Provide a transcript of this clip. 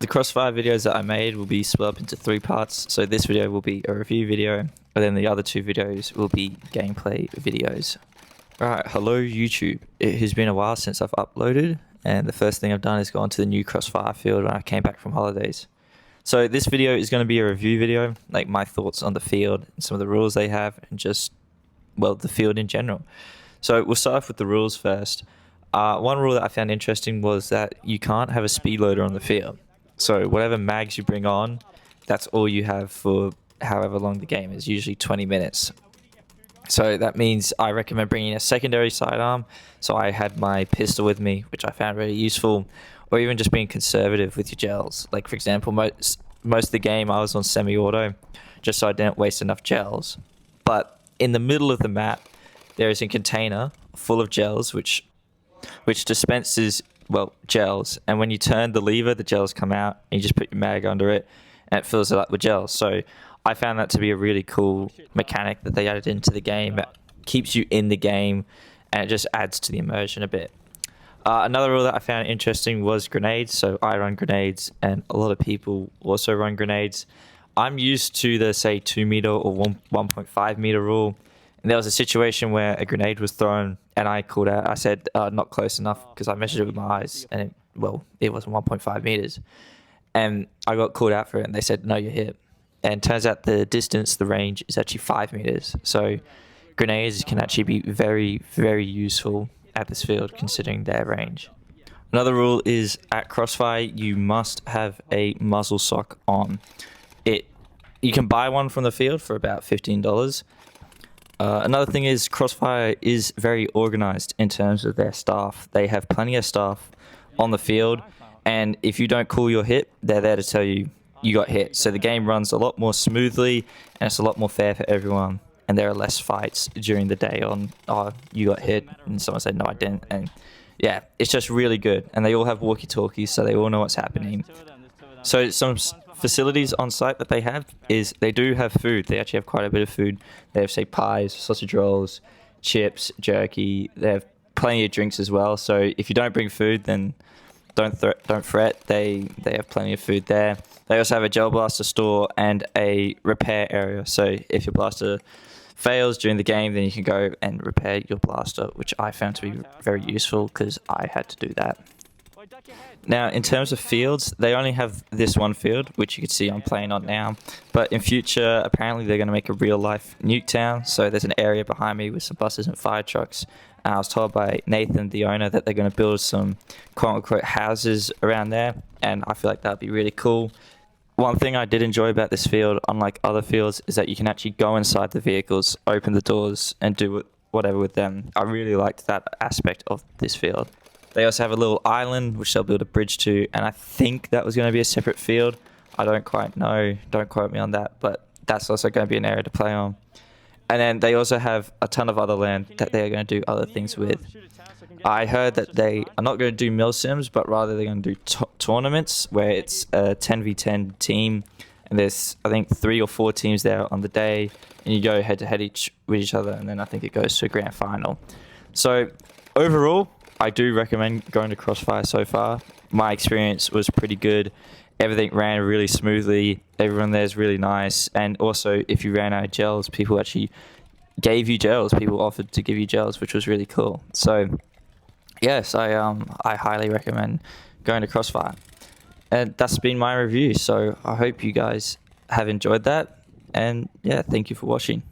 The Crossfire videos that I made will be split up into 3 parts. So this video will be a review video, and then the other 2 videos will be gameplay videos. Alright, hello YouTube. It has been a while since I've uploaded, and the first thing I've done is gone to the new Crossfire field when I came back from holidays. So this video is going to be a review video, like my thoughts on the field, and some of the rules they have, and just, well, the field in general. So we'll start off with the rules first. One rule that I found interesting was that you can't have a speed loader on the field. So whatever mags you bring on, that's all you have for however long the game is, usually 20 minutes. So that means I recommend bringing a secondary sidearm. So I had my pistol with me, which I found really useful, or even just being conservative with your gels. Like for example, most of the game I was on semi-auto, just so I didn't waste enough gels. But in the middle of the map, there is a container full of gels, which dispenses, well, gels, and when you turn the lever, the gels come out, and you just put your mag under it, and it fills it up with gels. So I found that to be a really cool mechanic that they added into the game. It keeps you in the game, and it just adds to the immersion a bit. Another rule that I found interesting was grenades. So I run grenades, and a lot of people also run grenades. I'm used to the, say, 2 meter or 1.5 meter rule. And there was a situation where a grenade was thrown, and I called out. I said, not close enough, because I measured it with my eyes, and it wasn't 1.5 meters. And I got called out for it, and they said, no, you're hit. And turns out the distance, the range, is actually 5 meters. So grenades can actually be very, very useful at this field, considering their range. Another rule is, at Crossfire, you must have a muzzle sock on. You can buy one from the field for about $15. Another thing is, Crossfire is very organized in terms of their staff. They have plenty of staff on the field, and if you don't call your hit, they're there to tell you you got hit. So the game runs a lot more smoothly, and it's a lot more fair for everyone, and there are less fights during the day on, oh, you got hit, and someone said, no, I didn't. And yeah, it's just really good, and they all have walkie-talkies, so they all know what's happening. So some facilities on site that they have is they do have food. They actually have quite a bit of food. They have, say, pies, sausage rolls, chips, jerky. They have plenty of drinks as well. So if you don't bring food, then don't fret. They have plenty of food there. They also have a gel blaster store and a repair area. So if your blaster fails during the game, then you can go and repair your blaster, which I found to be very useful because I had to do that. Now, in terms of fields, they only have this one field, which you can see I'm playing on now. But in future, apparently they're going to make a real-life Nuketown. So there's an area behind me with some buses and fire trucks. And I was told by Nathan, the owner, that they're going to build some quote-unquote houses around there. And I feel like that'd be really cool. One thing I did enjoy about this field, unlike other fields, is that you can actually go inside the vehicles, open the doors, and do whatever with them. I really liked that aspect of this field. They also have a little island, which they'll build a bridge to, and I think that was going to be a separate field. I don't quite know. Don't quote me on that, but that's also going to be an area to play on. And then they also have a ton of other land that they are going to do other things with. I heard that they are not going to do mil sims, but rather they're going to do tournaments where it's a 10v10 team, and there's, I think, 3 or 4 teams there on the day, and you go head-to-head with each other, and then I think it goes to a grand final. So overall, I do recommend going to Crossfire so far. My experience was pretty good. Everything ran really smoothly. Everyone there is really nice. And also, if you ran out of gels, people actually gave you gels. People offered to give you gels, which was really cool. So, yes, I highly recommend going to Crossfire. And that's been my review. So I hope you guys have enjoyed that. And yeah, thank you for watching.